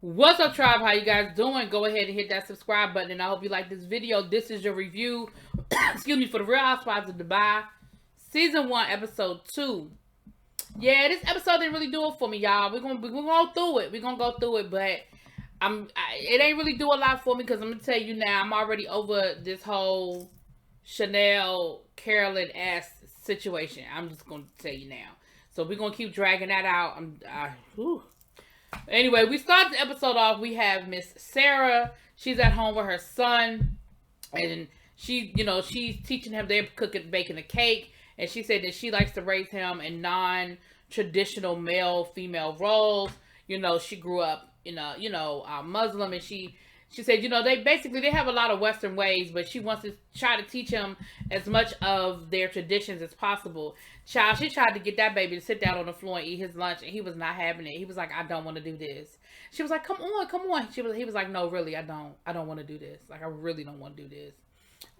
What's up, tribe? How you guys doing? Go ahead and hit that subscribe button, and I hope you like this video. This is your review, excuse me, for the Real Housewives of Dubai, Season 1, Episode 2. Yeah, this episode didn't really do it for me, y'all. We're gonna go through it. We're gonna go through it, but it ain't really do a lot for me because I'm gonna tell you now, I'm already over this whole Chanel Carolyn ass situation. I'm just gonna tell you now. So we're gonna keep dragging that out. Anyway, we start the episode off. We have Miss Sarah. She's at home with her son, and she's teaching him. They're baking a cake, and she said that she likes to raise him in non-traditional male-female roles. She grew up, Muslim, and she said, they have a lot of Western ways, but she wants to try to teach him as much of their traditions as possible. Child, she tried to get that baby to sit down on the floor and eat his lunch, and he was not having it. He was like, I don't want to do this. She was like, come on. He was like, no, really, I don't want to do this. Like, I really don't want to do this.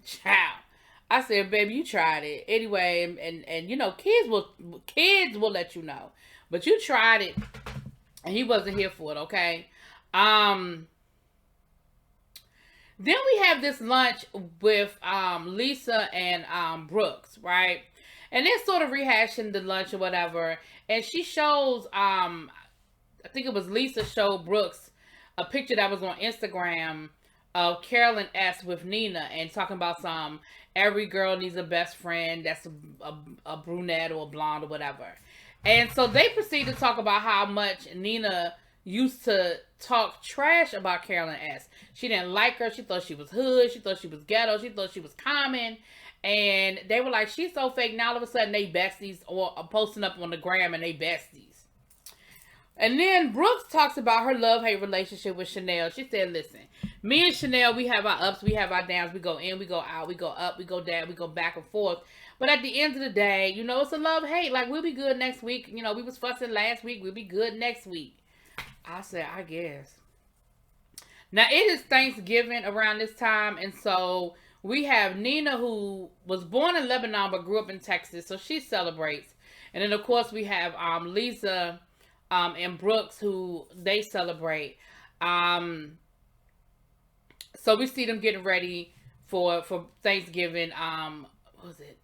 Child. I said, baby, you tried it. Anyway, and kids will let you know. But you tried it, and he wasn't here for it, okay? Then we have this lunch with Lisa and Brooks, right? And they're sort of rehashing the lunch or whatever. And she shows, I think it was Lisa showed Brooks a picture that was on Instagram of Carolyn S. with Nina and talking about every girl needs a best friend that's a brunette or a blonde or whatever. And so they proceed to talk about how much Nina used to talk trash about Carolyn S. She didn't like her. She thought she was hood. She thought she was ghetto. She thought she was common. And they were like, she's so fake. Now all of a sudden they besties or are posting up on the gram and they besties. And then Brooks talks about her love-hate relationship with Chanel. She said, listen, me and Chanel, we have our ups, we have our downs. We go in, we go out, we go up, we go down, we go back and forth. But at the end of the day, it's a love-hate. Like, we'll be good next week. We was fussing last week. We'll be good next week. I said, I guess. Now, it is Thanksgiving around this time, and so we have Nina, who was born in Lebanon but grew up in Texas, so she celebrates. And then, of course, we have Lisa and Brooks, who they celebrate. So we see them getting ready for Thanksgiving. What was it?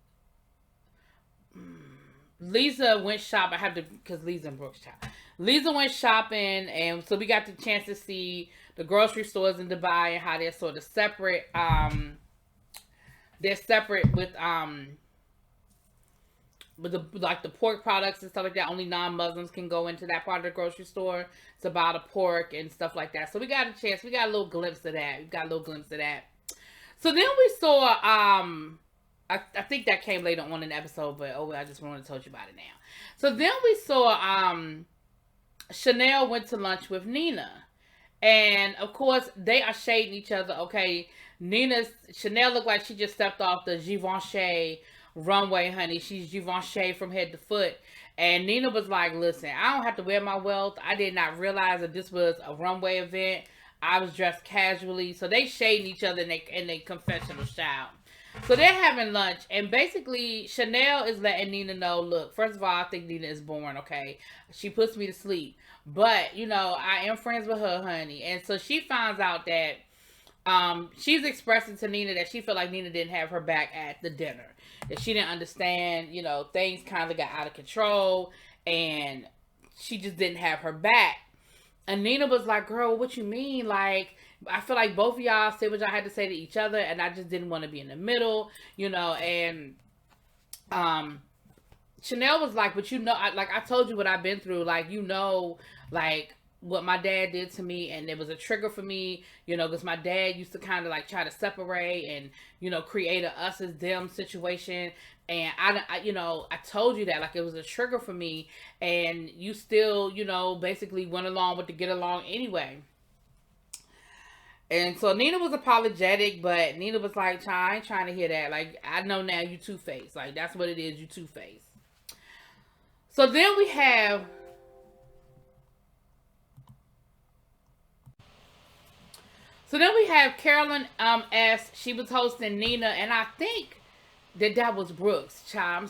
Lisa went shopping. I have to, because Lisa and Brooks shop. Lisa went shopping, and so we got the chance to see the grocery stores in Dubai and how they're sort of separate. They're separate with the pork products and stuff like that. Only non-Muslims can go into that part of the grocery store to buy the pork and stuff like that. So we got a chance. We got a little glimpse of that. So then we saw I think that came later on in the episode, but I just wanted to tell you about it now. So then we saw Chanel went to lunch with Nina. And of course they are shading each other. Okay, Chanel looked like she just stepped off the Givenchy runway, honey. She's Givenchy from head to foot. And Nina was like, listen, I don't have to wear my wealth. I did not realize that this was a runway event. I was dressed casually. So they shading each other in their confessional style. So they're having lunch, and basically Chanel is letting Nina know, look, first of all, I think Nina is born, okay? She puts me to sleep. But, I am friends with her, honey. And so she finds out that she's expressing to Nina that she felt like Nina didn't have her back at the dinner. That she didn't understand, things kind of got out of control, and she just didn't have her back. And Nina was like, girl, what you mean? Like, I feel like both of y'all said what y'all had to say to each other, and I just didn't want to be in the middle, and Chanel was like, but I told you what I've been through, like, what my dad did to me, and it was a trigger for me, because my dad used to kind of like try to separate and, create a us as them situation. And I told you that, like, it was a trigger for me, and you still, basically went along with the get along anyway. And so Nina was apologetic, but Nina was like, I ain't trying to hear that. Like, I know now you two-faced. Like, that's what it is. You two-faced. So then we have Carolyn S. She was hosting Nina, and I think that was Brooks. Child,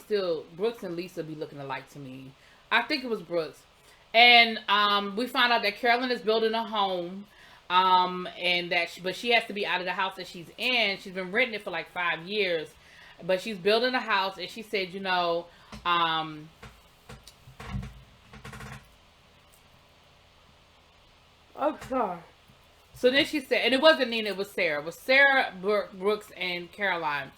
Brooks and Lisa be looking alike to me. I think it was Brooks. And we found out that Carolyn is building a home, and but she has to be out of the house that she's in. She's been renting it for like 5 years, but she's building a house, and she said, I'm sorry. So then she said, and it wasn't Nina, it was Sarah. It was Sarah, Brooks, and Caroline.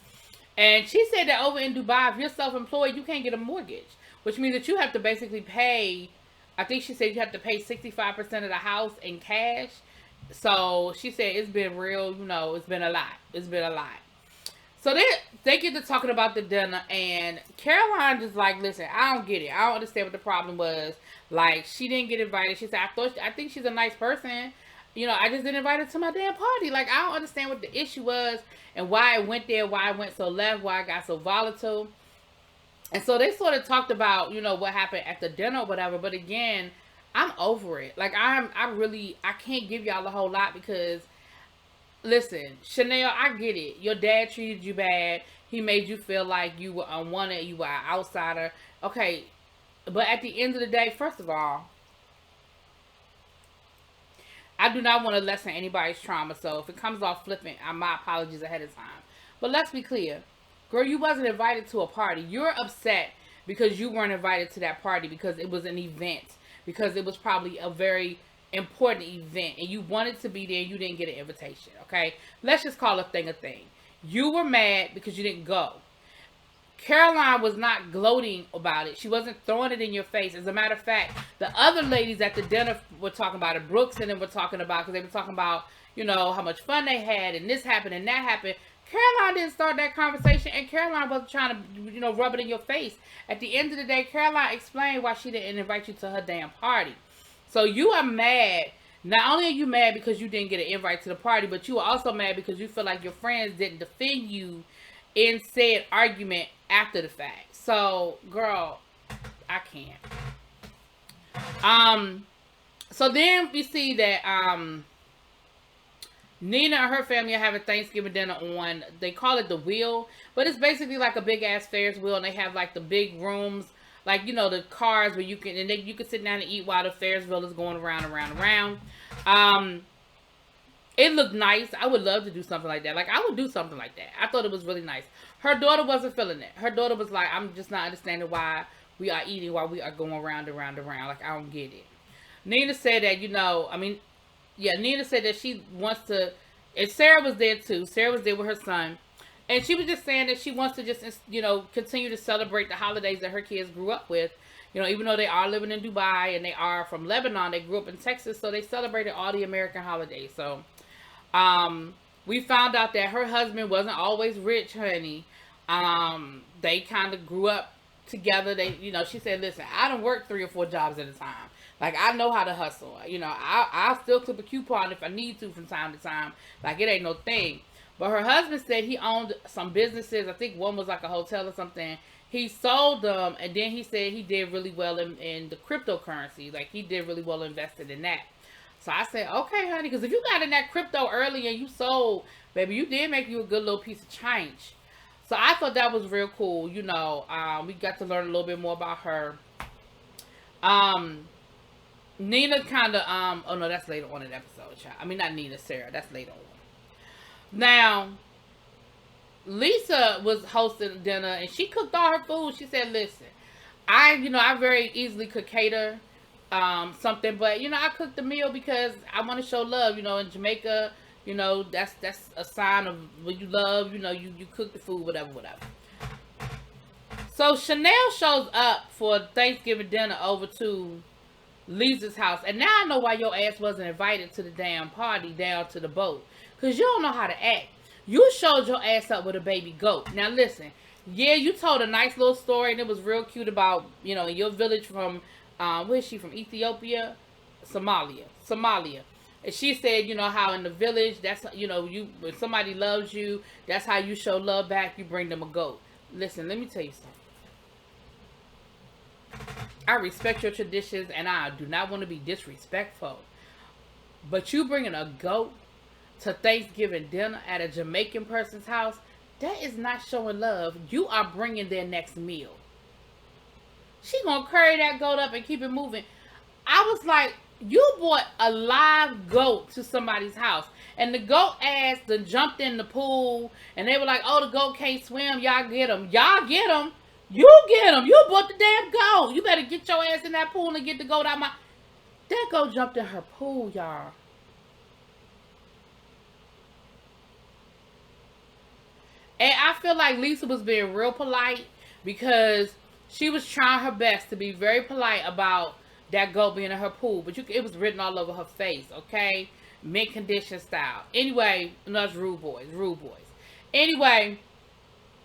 And she said that over in Dubai, if you're self-employed, you can't get a mortgage, which means that you have to basically pay. I think she said you have to pay 65% of the house in cash. So she said it's been real, it's been a lot. It's been a lot. So they get to talking about the dinner, and Caroline just like, listen, I don't get it. I don't understand what the problem was. Like, she didn't get invited. She said, I think she's a nice person. I just didn't invite her to my damn party. Like, I don't understand what the issue was and why it went there, why it went so left, why it got so volatile. And so they sort of talked about, what happened at the dinner or whatever. But again, I'm over it. Like, I can't give y'all a whole lot because, listen, Chanel, I get it. Your dad treated you bad. He made you feel like you were unwanted. You were an outsider. Okay. But at the end of the day, first of all, I do not want to lessen anybody's trauma. So if it comes off flippant, my apologies ahead of time. But let's be clear. Girl, you wasn't invited to a party. You're upset because you weren't invited to that party because it was an event. Because it was probably a very important event. And you wanted to be there and you didn't get an invitation. Okay? Let's just call a thing a thing. You were mad because you didn't go. Caroline was not gloating about it. She wasn't throwing it in your face. As a matter of fact, the other ladies at the dinner were talking about it. Brooks and them were talking about, because they were talking about, how much fun they had, and this happened and that happened. Caroline didn't start that conversation, and Caroline wasn't trying to, rub it in your face. At the end of the day, Caroline explained why she didn't invite you to her damn party. So you are mad. Not only are you mad because you didn't get an invite to the party, but you are also mad because you feel like your friends didn't defend you in said argument after the fact. So, girl, I can't. So then we see that Nina and her family are having Thanksgiving dinner on, they call it the wheel, but it's basically like a big ass Ferris wheel, and they have like the big rooms, like, the cars where you can sit down and eat while the Ferris wheel is going around and around and around. It looked nice. I would love to do something like that. Like, I would do something like that. I thought it was really nice. Her daughter wasn't feeling it. Her daughter was like, I'm just not understanding why we are eating while we are going around and around and around. Like, I don't get it. Nina said that, Nina said that she wants to, and Sarah was there too. Sarah was there with her son. And she was just saying that she wants to just, continue to celebrate the holidays that her kids grew up with. Even though they are living in Dubai and they are from Lebanon, they grew up in Texas, so they celebrated all the American holidays. So, we found out that her husband wasn't always rich, honey. They kind of grew up together. She said, listen, I done worked 3 or 4 jobs at a time. Like, I know how to hustle. I'll still clip a coupon if I need to from time to time. Like, it ain't no thing. But her husband said he owned some businesses. I think one was like a hotel or something. He sold them, and then he said he did really well in the cryptocurrency. Like, he did really well invested in that. So I said, okay, honey, because if you got in that crypto early and you sold, baby, you did make you a good little piece of change. So I thought that was real cool. We got to learn a little bit more about her. Nina kind of, oh no, that's later on in the episode, child. I mean, not Nina, Sarah. That's later on. Now, Lisa was hosting dinner, and she cooked all her food. She said, listen, I very easily could cater something, but I cooked the meal because I want to show love. In Jamaica, that's a sign of when you love. You cook the food, whatever. So Chanel shows up for Thanksgiving dinner over to Lisa's house, and now I know why your ass wasn't invited to the damn party down to the boat, because you don't know how to act. You showed your ass up with a baby goat. Now listen, yeah, you told a nice little story, and it was real cute about in your village from where is she from? Ethiopia, Somalia. And she said, how in the village, that's when somebody loves you, that's how you show love back. You bring them a goat. Listen, let me tell you something. I respect your traditions, and I do not want to be disrespectful. But you bringing a goat to Thanksgiving dinner at a Jamaican person's house, that is not showing love. You are bringing their next meal. She gonna curry that goat up and keep it moving. I was like, you brought a live goat to somebody's house. And the goat ass then jumped in the pool. And they were like, oh, the goat can't swim. Y'all get him. Y'all get him. You get him. You brought the damn goat. You better get your ass in that pool and get the goat out my... That goat jumped in her pool, y'all. And I feel like Lisa was being real polite because she was trying her best to be very polite about that goat being in her pool. But it was written all over her face, okay? Mint condition style. Anyway, no, it's rude boys. Rude boys. Anyway,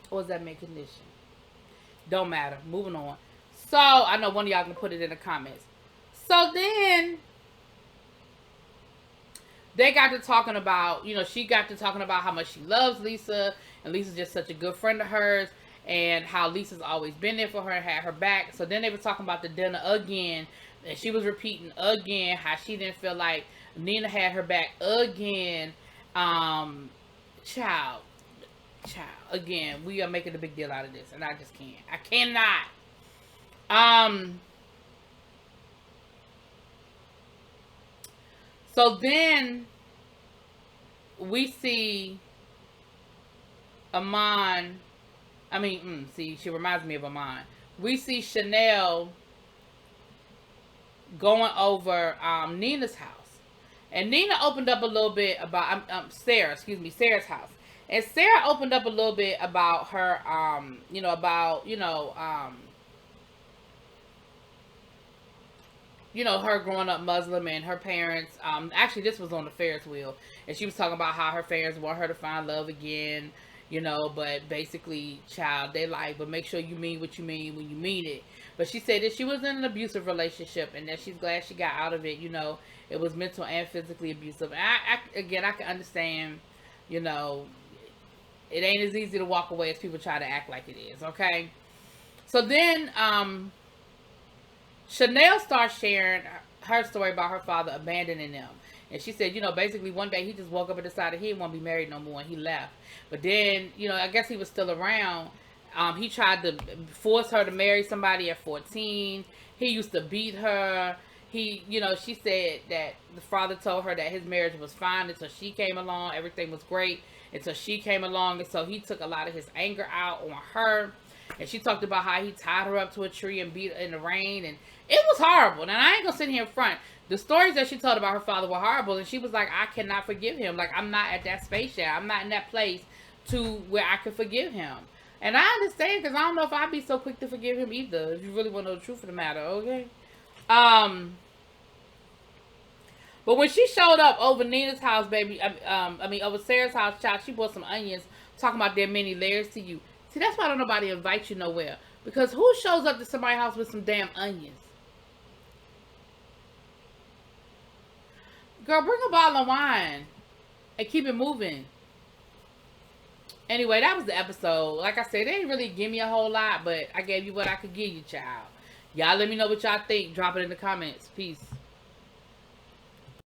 what was that mint condition? Don't matter. Moving on. So, I know one of y'all can put it in the comments. So then, they got to talking about, you know, she got to talking about how much she loves Lisa. And Lisa's just such a good friend of hers. And how Lisa's always been there for her and had her back. So then they were talking about the dinner again. And she was repeating again how she didn't feel like Nina had her back again. Child. Again, we are making a big deal out of this. And I just can't. I cannot. So then we see Amon. See, she reminds me of Amon. We see Chanel going over Nina's house. And Nina opened up a little bit about Sarah's house. And Sarah opened up a little bit about her her growing up Muslim and her parents. Actually, this was on the Ferris wheel. And she was talking about how her parents want her to find love again. But basically, child, they like, but make sure you mean what you mean when you mean it. But she said that she was in an abusive relationship and that she's glad she got out of it. It was mental and physically abusive. And I can understand, it ain't as easy to walk away as people try to act like it is, okay? So then, Chanel starts sharing her story about her father abandoning them. And she said, basically one day he just woke up and decided he didn't want to be married no more and he left. But then, I guess he was still around. He tried to force her to marry somebody at 14. He used to beat her. She said that the father told her that his marriage was fine until she came along. Everything was great until she came along. And so he took a lot of his anger out on her. And she talked about how he tied her up to a tree and beat her in the rain. And it was horrible. And I ain't going to sit here in front. The stories that she told about her father were horrible. And she was like, I cannot forgive him. Like, I'm not at that space yet. I'm not in that place to where I can forgive him. And I understand because I don't know if I'd be so quick to forgive him either. If you really want to know the truth of the matter, okay? But when she showed up over Nina's house, baby, over Sarah's house, child, she bought some onions, talking about their many layers to you. See, that's why don't nobody invite you nowhere. Because who shows up to somebody's house with some damn onions? Girl, bring a bottle of wine and keep it moving. Anyway, that was the episode. Like I said, they didn't really give me a whole lot, but I gave you what I could give you, child. Y'all let me know what y'all think. Drop it in the comments. Peace.